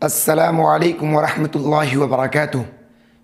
अस्सलामुअलैकुम वरहमतुल्लाहि वबरकातुह।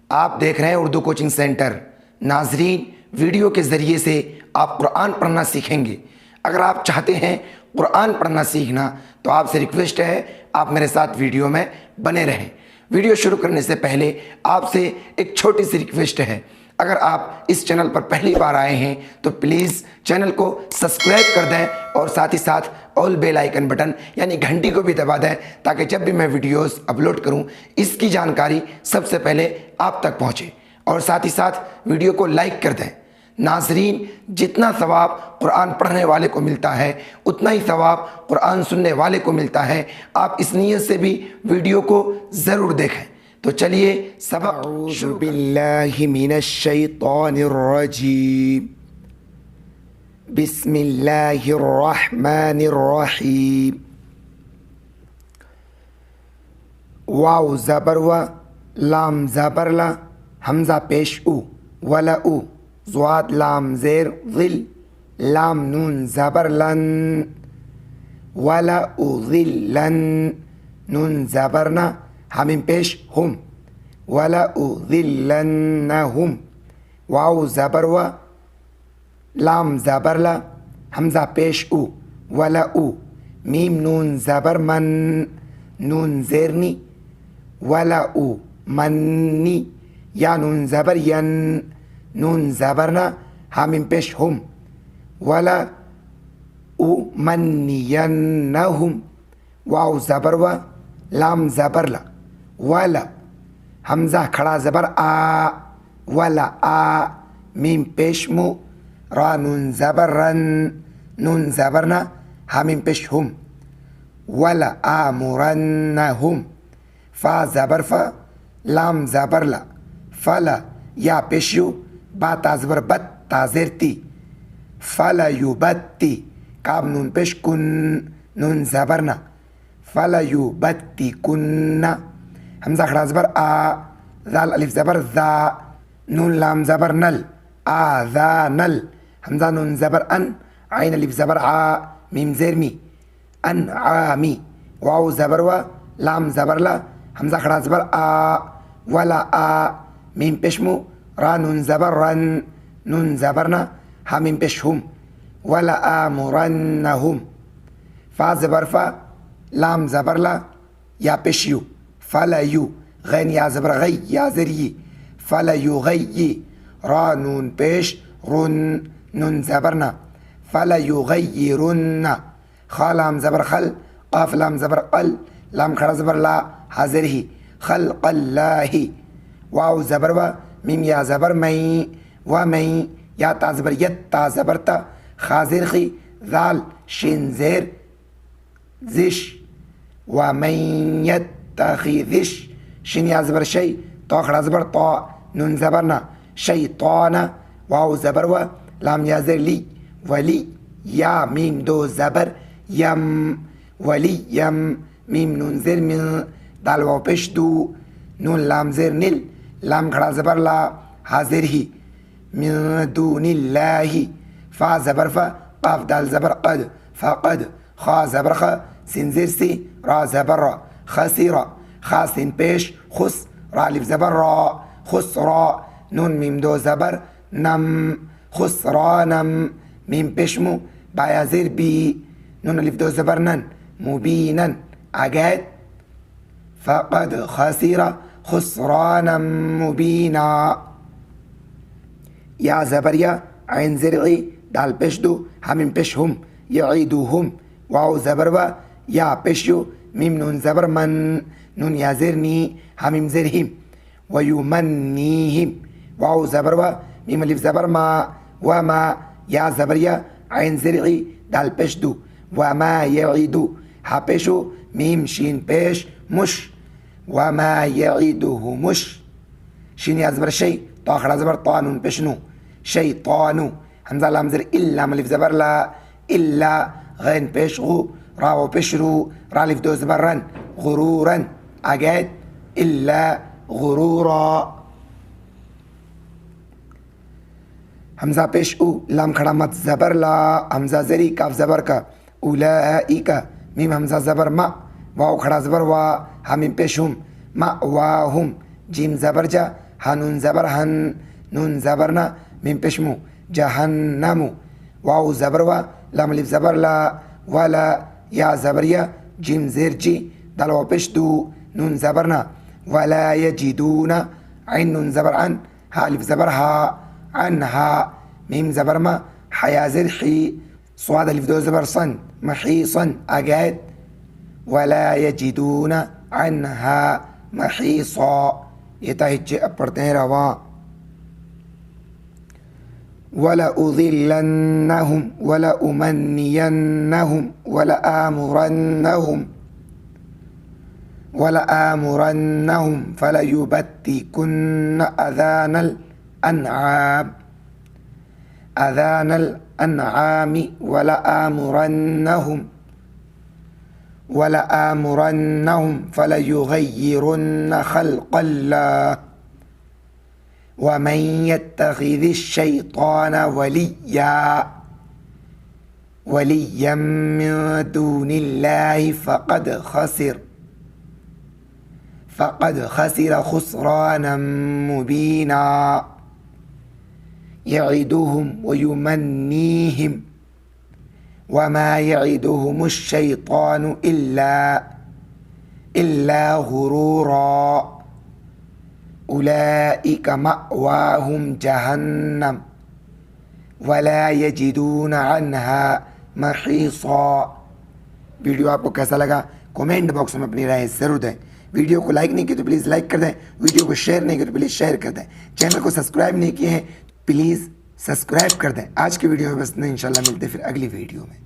आप देख रहे हैं उर्दू कोचिंग सेंटर। नाजरीन, वीडियो के ज़रिए से आप कुरान पढ़ना सीखेंगे। अगर आप चाहते हैं कुरान पढ़ना सीखना तो आपसे रिक्वेस्ट है आप मेरे साथ वीडियो में बने रहें। वीडियो शुरू करने से पहले आपसे एक छोटी सी रिक्वेस्ट है, अगर आप इस चैनल पर पहली बार आए हैं तो प्लीज़ चैनल को सब्सक्राइब कर दें और साथ ही साथ ऑल बेल आइकन बटन यानी घंटी को भी दबा दें, ताकि जब भी मैं वीडियोस अपलोड करूं इसकी जानकारी सबसे पहले आप तक पहुंचे। और साथ ही साथ वीडियो को लाइक कर दें। नाजरीन, जितना सवाब कुरान पढ़ने वाले को मिलता है उतना ही सवाब कुरान सुनने वाले को मिलता है। आप इस नीयत से भी वीडियो को ज़रूर देखें। तो चलिए सबक शुरू करते हैं। बिस्मिल्लाहि मिनश शैतानिर रजीम। बिस्मिल्लाहिर रहमानिर रहीम। वाव ज़बर व, लाम ज़बर ला, हमज़ा पेश उ, वला उ, ज़्वाद लाम ज़ेर ज़िल, लाम नून ज़बर लन, वला उ ज़िल्लन, नून ज़बर ना, हामिम पेश हुम, वला उ ज़िल्लन्नहुम। वाव ज़बर व, लाम ज़बर ला, हमज़ा पेश उ, वला उ, मीम नून ज़बर मन, नून ज़ेरनी, वला उ मन्नी, या नून ज़बर यन, नून ज़बर ना, हामिम पेश हुम, वला उ मन्नियन्नहुम। वाव ज़बर व, लाम ज़बर ला, वला, हमज़ा खड़ा ज़बर आ, वला आ, मीम पेश मु, रा नून ज़बर रन, नून ज़बर ना, हामिम पेश हुम, वला आमुरन्नहुम। फ़ा ज़बर फ़ा, लाम ज़बर ला, फ़ला, या पेश यू, बा ता ज़बर बत, ता ज़ेर ती, फ़ला युबत्ती, काब नून पेश कुन, नून ज़बर ना, फ़ला युबत्ती कुन्ना। हमज़ा खड़ा ज़बर आ, ज़ाल अलिफ ज़बर ज़ा, नून लाम ज़बर नल, आ ज़ा नल, हमज़ा नून ज़बर अन, आइन अलिफ ज़बर आ, मीम ज़ेर मी, अन आमी। वाव ज़बर व, लाम ज़बर ला, हमज़ा खड़ा ज़बर आ, वला आ, मीम पेश मु, रा नून ज़बर रन, नून ज़बर ना, हामिम पेश हुम, वला आमुरन्नहुम। फ़ा ज़बर फ़ा, लाम ज़बर ला, या पेश यू, फ़ला यू, गैन या ज़बर गई, या ज़ेर यी, फ़ला युगय्यी, रा नून पेश रुन, नून ज़बर ना, फ़ला युगय्यिरुन्ना। खा लाम ज़बर खल, क़ाफ लाम ज़बर क़ल, लाम खड़ा ज़बर ला, हाज़िर ही, खल्क़ल्लाहि। वाव ज़बर व, मीम या ज़बर मई, व मई, या ता ज़बर यत, ता ज़बर ता, खाज़िर खी, ज़ाल शिन ज़ेर ज़िश, व मई यत्तखिज़िश, शिन या ज़बर शै, तो खड़ा ज़बर तो, नून ज़बर ना, शैताना। वाव ज़बर व, लाम या ज़ेर ली, वली, या मीम दो ज़बर यम, वली यम, मीम नून ज़ेर मिन, दाल वाव पेश दू, नून लाम ज़ेर निल, लाम खड़ा ज़बर ला, हाज़िर ही, मिन दूनिल्लाहि। फ़ा ज़बर फ़ा, क़ाफ दाल ज़बर क़द, फ़क़द, खा ज़बर ख़, सिन ज़ेर सी, रा ज़बर रा, खसीरा, खा सिन पेश खुस, रा अलिफ ज़बर रा, खुसरा, नून मीम दो ज़बर नम, खुसरानम, मीम पेश मु, बाया ज़ेर बी, नून अलिफ दो ज़बर नन, मुबीनन, आगैत, फ़क़द खसीरा खुसरानम मुबीना। या ज़बर या, आइन ज़ेर ई, दाल पेश दो, हामिम पेश हुम, यईदुहुम। वाव ज़बर व, या पेश यू, मीम नून ज़बर मन, नून या ज़ेर नी, हामिम ज़ेर हिम, वयुमन्नीहिम। वाव ज़बर व, मीम अलिफ ज़बर मा, व मा, या ज़बर या, आइन ज़ेर ई, दाल पेश दो, व मा यईदु, हा पेशो, मीम शीन पेश मुश, व मा यईदुहुमुश। शीन या ज़बर शै, तो खड़ा ज़बर तो, नून पेश नु, शैतानु, हमज़ा लाम ज़ेर इल, लाम अलिफ ज़बर ला, इल्ला, गैन पेश गु, रा व पेश रू, रा अलिफ दो ज़बर रन, गुरूरन, आगैत, इल्ला गुरूरा। हमज़ा पेश उ, लाम खड़ा मत ज़बर ला, हमज़ा ज़ेरी, काफ ज़बर का, उलाइका, मीम हमज़ा ज़बर मा, वाव खड़ा ज़बर वा, हामिम पेश हुम, मअवाहुम, जीम ज़बर जा, हा नून ज़बर हन, नून ज़बर ना, मीम पेश मु, जहन्नमु, वाव ज़बर वा, लाम अलिफ ज़बर ला, वाला, या ज़बर या, जीम ज़ेर जी, दाल वाव पेश दू, नून ज़बर ना, वला यजिदूना, ऐन नून ज़बर अन, हा अलिफ ज़बर हा, अनहा, मीम ज़बर मा, हया ज़ेर ही, स्वाद अलिफ दो ज़बर सन, महीसन, आगे आयत, वला यजिदूना अनहा महीसा। ये ताहिज्जे अब पढ़ते हैं रवा। वला उज़िल्लन्नहुम वला उमन्नियन्नहुम वला आमुरन्नहुम वला आमुरन्नहुम फला युबत्तिकुन्न अज़ानल अनआमी वला आमुरन्नहुम फला युग़य्यिरुन्न ख़ल्क़ल्लाह वमन यत्तख़िज़िश्शैतान वलिय्यन मिन दूनिल्लाहि फ़क़द ख़सिर ख़ुस्रानन मुबीना यዒदुहुम वयुमन्नीहिम वमा यዒदुहुमुश्शैतानु इल्ला गुरूरा उलाइक मअवाहुम जहन्नम वला यजिदून अन्हा महीसा। वीडियो आपको कैसा लगा कमेंट बॉक्स में अपनी राय ज़रूर दें। वीडियो को लाइक नहीं किया तो प्लीज़ लाइक कर दें, वीडियो को शेयर नहीं किया तो प्लीज़ शेयर कर दें, चैनल को सब्सक्राइब नहीं किए हैं प्लीज़ सब्सक्राइब कर दें। आज की वीडियो में बस नहीं, इंशाल्लाह मिलते फिर अगली वीडियो में।